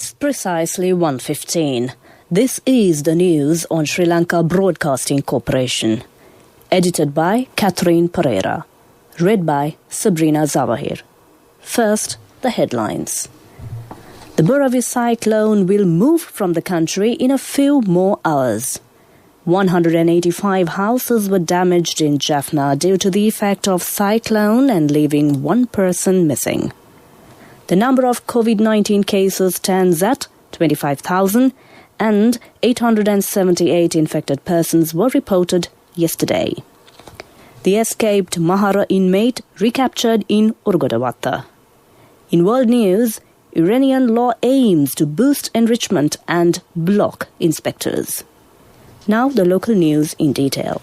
It's precisely 1:15. This is the news on Sri Lanka Broadcasting Corporation. Edited by Catherine Pereira. Read by Sabrina Zawahir. First, the headlines. The Buravi cyclone will move from the country in a few more hours. 185 houses were damaged in Jaffna due to the effect of cyclone and leaving one person missing. The number of COVID-19 cases stands at 25,000 and 878 infected persons were reported yesterday. The escaped Mahara inmate recaptured in Urgodawatta. In world news, Iranian law aims to boost enrichment and block inspectors. Now the local news in detail.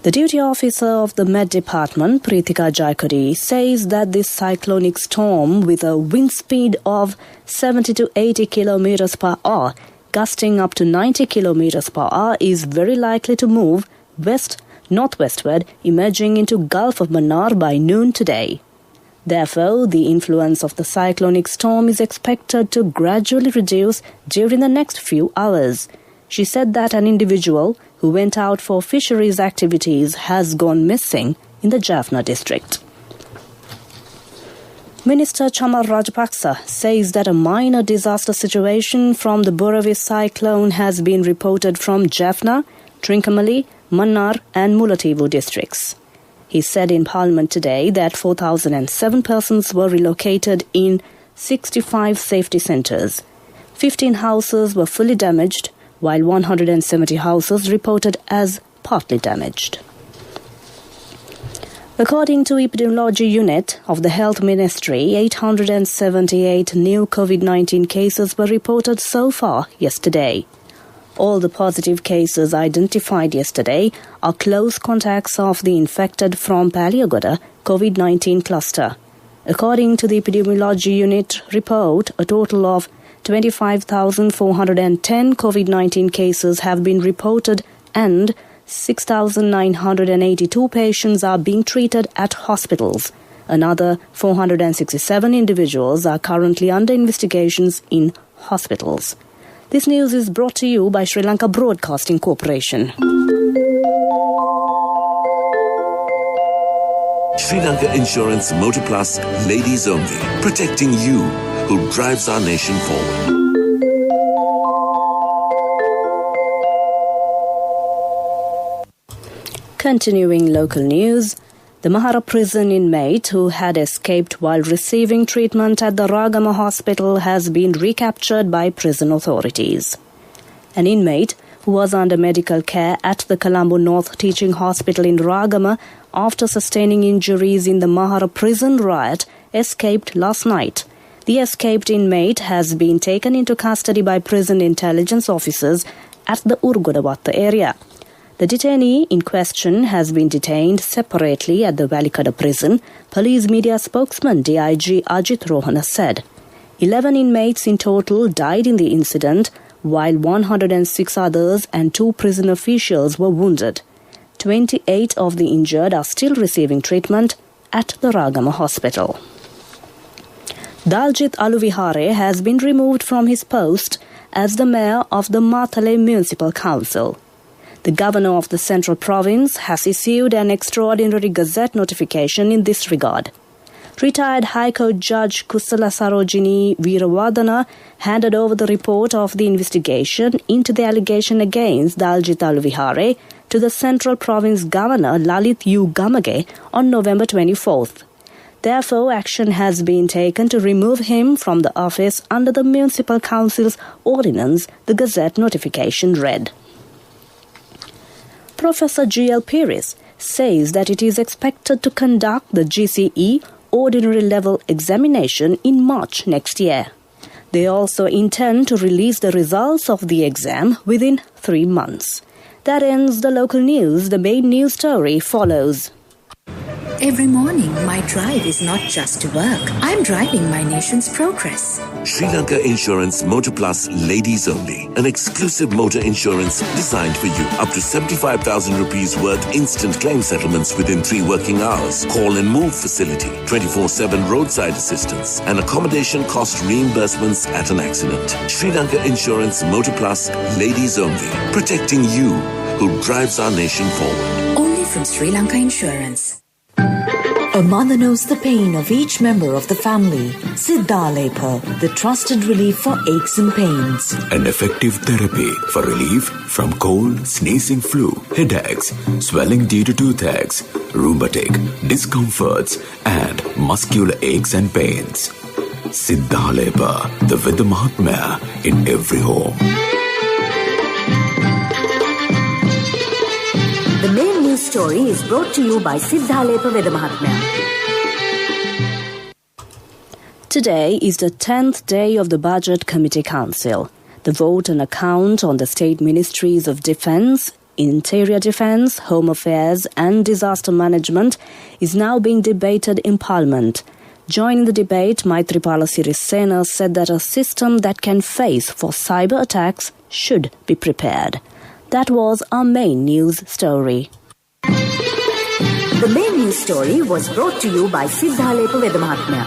The duty officer of the Met Department, Preetika Jaikody, says that this cyclonic storm with a wind speed of 70 to 80 kilometers per hour, gusting up to 90 kilometers per hour, is very likely to move west-northwestward, emerging into Gulf of Mannar by noon today. Therefore, the influence of the cyclonic storm is expected to gradually reduce during the next few hours. She said that an individual who went out for fisheries activities has gone missing in the Jaffna district. Minister Chamal Rajapaksa says that a minor disaster situation from the Buravi cyclone has been reported from Jaffna, Trincomalee, Mannar and Mullaitivu districts. He said in Parliament today that 4,007 persons were relocated in 65 safety centres. 15 houses were fully damaged, while 170 houses reported as partly damaged. According to Epidemiology Unit of the Health Ministry, 878 new COVID-19 cases were reported so far yesterday. All the positive cases identified yesterday are close contacts of the infected from Paliagoda COVID-19 cluster. According to the Epidemiology Unit report, a total of 25,410 COVID-19 cases have been reported and 6,982 patients are being treated at hospitals. Another 467 individuals are currently under investigations in hospitals. This news is brought to you by Sri Lanka Broadcasting Corporation. Sri Lanka Insurance Motor Plus Ladies Only, protecting you who drives our nation forward. Continuing local news, the Mahara prison inmate who had escaped while receiving treatment at the Ragama hospital has been recaptured by prison authorities. An inmate who was under medical care at the Colombo North Teaching Hospital in Ragama after sustaining injuries in the Mahara prison riot escaped last night. The escaped inmate has been taken into custody by prison intelligence officers at the Urgodawatta area. The detainee in question has been detained separately at the Valikada prison, police media spokesman DIG Ajit Rohana said. 11 inmates in total died in the incident, while 106 others and 2 prison officials were wounded. 28 of the injured are still receiving treatment at the Ragama hospital. Daljit Aluvihare has been removed from his post as the mayor of the Matale Municipal Council. The governor of the Central Province has issued an extraordinary gazette notification in this regard. Retired High Court Judge Kusala Sarojini Veerawardana handed over the report of the investigation into the allegation against Daljit Aluvihare to the Central Province Governor Lalit U. Gamage on November 24th. Therefore, action has been taken to remove him from the office under the Municipal Council's ordinance, the Gazette notification read. Professor G.L. Pires says that it is expected to conduct the GCE ordinary level examination in March next year. They also intend to release the results of the exam within 3 months. That ends the local news. The main news story follows. Every morning, my drive is not just to work. I'm driving my nation's progress. Sri Lanka Insurance Motor Plus Ladies Only. An exclusive motor insurance designed for you. Up to 75,000 rupees worth instant claim settlements within 3 working hours. Call and move facility. 24/7 roadside assistance. And accommodation cost reimbursements at an accident. Sri Lanka Insurance Motor Plus Ladies Only. Protecting you who drives our nation forward. Only from Sri Lanka Insurance. A mother knows the pain of each member of the family. Siddhalepa, the trusted relief for aches and pains. An effective therapy for relief from cold, sneezing, flu, headaches, swelling due to toothaches, rheumatic, discomforts, and muscular aches and pains. Siddhalepa, the Vidya Mahatmya in every home. The main news story is brought to you by Siddhalepa Vidya Mahatmya. Today is the 10th day of the Budget Committee Council. The vote and account on the state ministries of Defence, Interior Defence, Home Affairs and Disaster Management is now being debated in Parliament. Joining the debate, Maithripala Sirisena said that a system that can face for cyber attacks should be prepared. That was our main news story. The main news story was brought to you by Siddhalepa Vidya Mahatmya.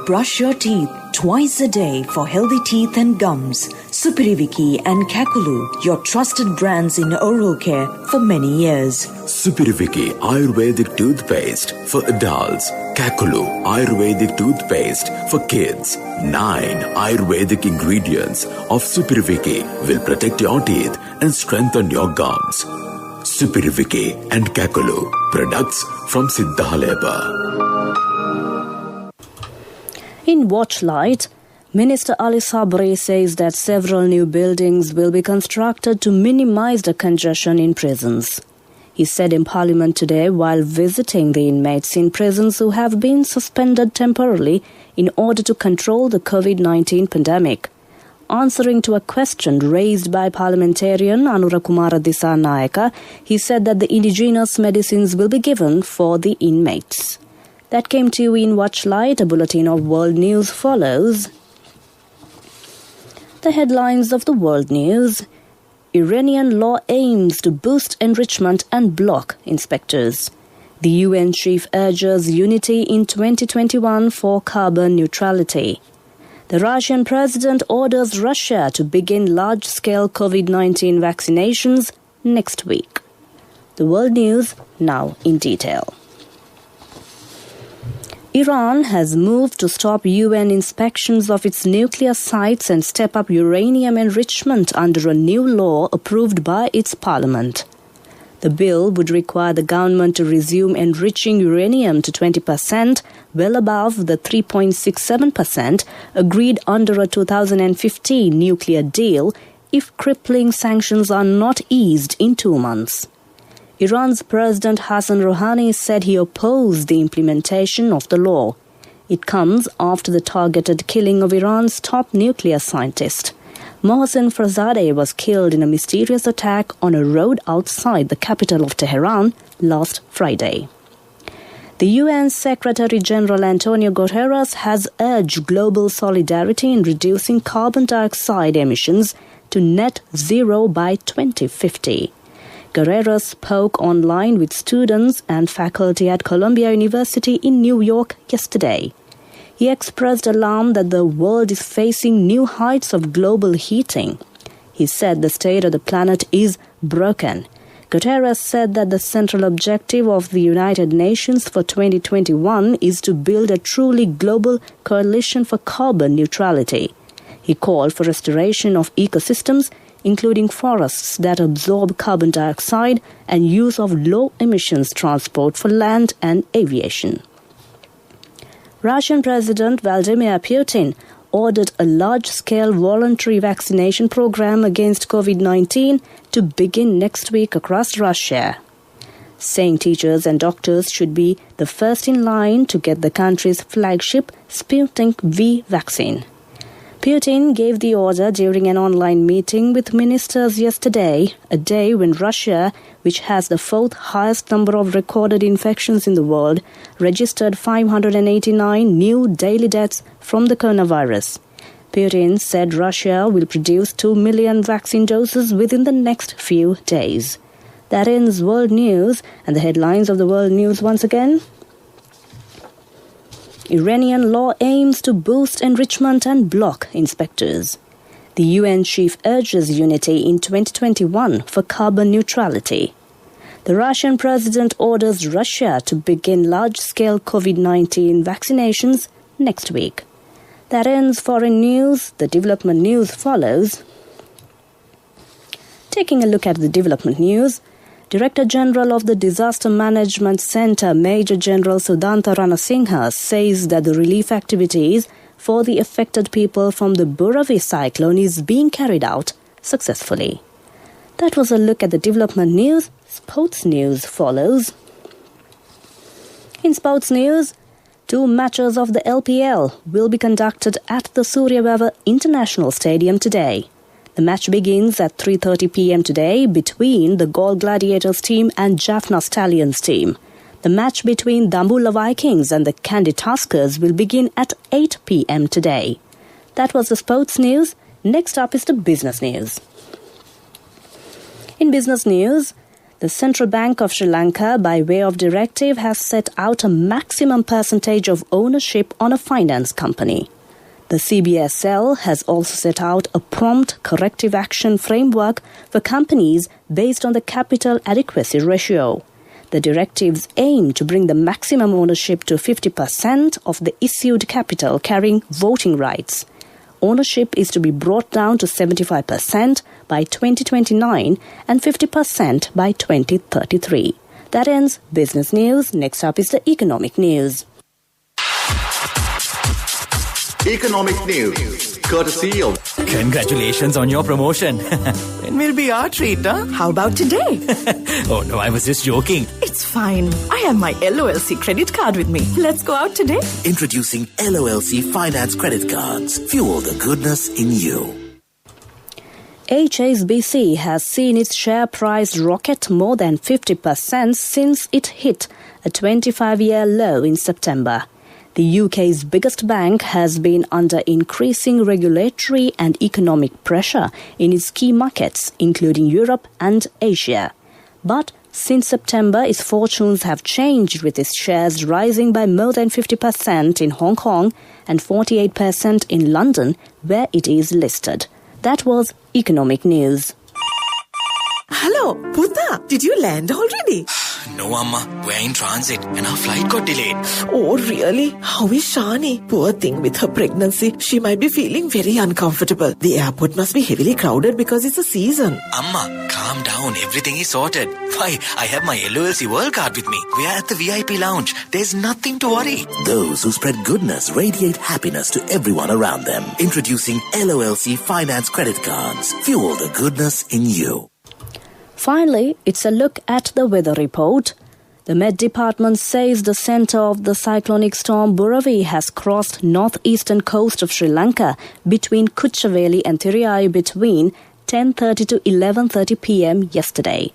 Brush your teeth twice a day for healthy teeth and gums. Supiriviki and Kakulu, your trusted brands in oral care for many years. Supiriviki Ayurvedic toothpaste for adults. Kakulu Ayurvedic toothpaste for kids. 9 Ayurvedic ingredients of Supiriviki will protect your teeth and strengthen your gums. Supiriviki and Kakulu, products from Siddhalepa. In Watchlight, Minister Ali Sabri says that several new buildings will be constructed to minimize the congestion in prisons. He said in Parliament today while visiting the inmates in prisons who have been suspended temporarily in order to control the COVID-19 pandemic. Answering to a question raised by parliamentarian Anurakumara Dissanayaka, he said that the indigenous medicines will be given for the inmates. That came to you in Watchlight. A bulletin of world news follows. The headlines of the world news. Iranian law aims to boost enrichment and block inspectors. The UN chief urges unity in 2021 for carbon neutrality. The Russian president orders Russia to begin large-scale COVID-19 vaccinations next week. The world news now in detail. Iran has moved to stop UN inspections of its nuclear sites and step up uranium enrichment under a new law approved by its parliament. The bill would require the government to resume enriching uranium to 20%, well above the 3.67% agreed under a 2015 nuclear deal if crippling sanctions are not eased in 2 months. Iran's President Hassan Rouhani said he opposed the implementation of the law. It comes after the targeted killing of Iran's top nuclear scientist. Mohsen Farzadeh was killed in a mysterious attack on a road outside the capital of Tehran last Friday. The UN Secretary-General Antonio Guterres has urged global solidarity in reducing carbon dioxide emissions to net zero by 2050. Guerrero spoke online with students and faculty at Columbia University in New York yesterday. He expressed alarm that the world is facing new heights of global heating. He said the state of the planet is broken. Guterres said that the central objective of the United Nations for 2021 is to build a truly global coalition for carbon neutrality. He called for restoration of ecosystems, including forests that absorb carbon dioxide and use of low-emissions transport for land and aviation. Russian President Vladimir Putin ordered a large-scale voluntary vaccination program against COVID-19 to begin next week across Russia, saying teachers and doctors should be the first in line to get the country's flagship Sputnik V vaccine. Putin gave the order during an online meeting with ministers yesterday, a day when Russia, which has the fourth highest number of recorded infections in the world, registered 589 new daily deaths from the coronavirus. Putin said Russia will produce 2 million vaccine doses within the next few days. That ends World News, and the headlines of the World News once again. Iranian law aims to boost enrichment and block inspectors. The UN chief urges unity in 2021 for carbon neutrality. The Russian president orders Russia to begin large-scale COVID-19 vaccinations next week. That ends foreign news. The development news follows. Taking a look at the development news, Director General of the Disaster Management Centre, Major General Sudhanta Ranasinghe, says that the relief activities for the affected people from the Buravi cyclone is being carried out successfully. That was a look at the development news. Sports news follows. In sports news, 2 matches of the LPL will be conducted at the Suryavava International Stadium today. The match begins at 3:30 p.m. today between the Gaul Gladiators team and Jaffna Stallions team. The match between Dambulla Vikings and the Kandy Tuskers will begin at 8 p.m. today. That was the sports news. Next up is the business news. In business news, the Central Bank of Sri Lanka, by way of directive, has set out a maximum percentage of ownership on a finance company. The CBSL has also set out a prompt corrective action framework for companies based on the capital adequacy ratio. The directives aim to bring the maximum ownership to 50% of the issued capital carrying voting rights. Ownership is to be brought down to 75% by 2029 and 50% by 2033. That ends business news. Next up is the economic news. Economic news, courtesy of... Congratulations on your promotion. When will be our treat, huh? How about today? Oh no, I was just joking. It's fine. I have my LOLC credit card with me. Let's go out today. Introducing LOLC Finance Credit Cards. Fuel the goodness in you. HSBC has seen its share price rocket more than 50% since it hit a 25-year low in September. The UK's biggest bank has been under increasing regulatory and economic pressure in its key markets, including Europe and Asia. But since September, its fortunes have changed, with its shares rising by more than 50% in Hong Kong and 48% in London, where it is listed. That was economic news. Hello, Buddha. Did you land already? No, Amma. We're in transit and our flight got delayed. Oh, really? How is Shani? Poor thing with her pregnancy. She might be feeling very uncomfortable. The airport must be heavily crowded because it's a season. Amma, calm down. Everything is sorted. Why, I have my LOLC World Card with me. We are at the VIP lounge. There's nothing to worry. Those who spread goodness radiate happiness to everyone around them. Introducing LOLC Finance Credit Cards. Fuel the goodness in you. Finally, it's a look at the weather report. The Met Department says the centre of the cyclonic storm Buravi has crossed northeastern coast of Sri Lanka between Kuchaveli and Thiriyai between 10:30 to 11:30 p.m. yesterday.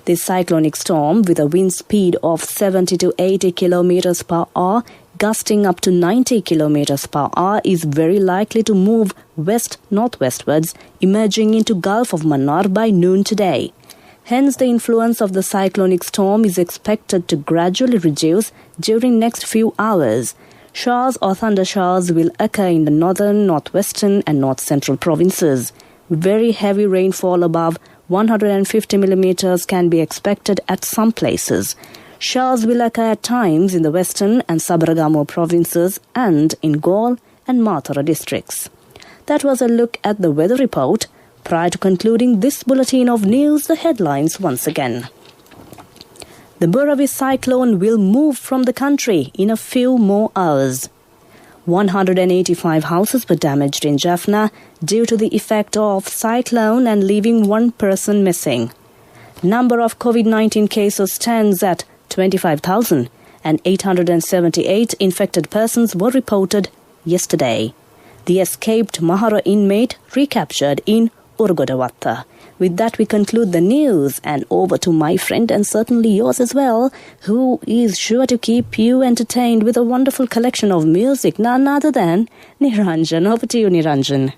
This cyclonic storm, with a wind speed of 70 to 80 kilometers per hour, gusting up to 90 kilometers per hour, is very likely to move west-northwestwards, emerging into Gulf of Mannar by noon today. Hence, the influence of the cyclonic storm is expected to gradually reduce during next few hours. Showers or thundershowers will occur in the northern, northwestern and north-central provinces. Very heavy rainfall above 150 millimeters can be expected at some places. Showers will occur at times in the western and Sabaragamuwa provinces and in Gaul and Mathura districts. That was a look at the weather report. Prior to concluding this bulletin of news, the headlines once again. The Buravi cyclone will move from the country in a few more hours. 185 houses were damaged in Jaffna due to the effect of cyclone and leaving one person missing. Number of COVID-19 cases stands at 25,000 and 878 infected persons were reported yesterday. the escaped Mahara inmate recaptured in Urgodavatta. With that, we conclude the news, and over to my friend, and certainly yours as well, who is sure to keep you entertained with a wonderful collection of music, none other than Niranjan. Over to you, Niranjan.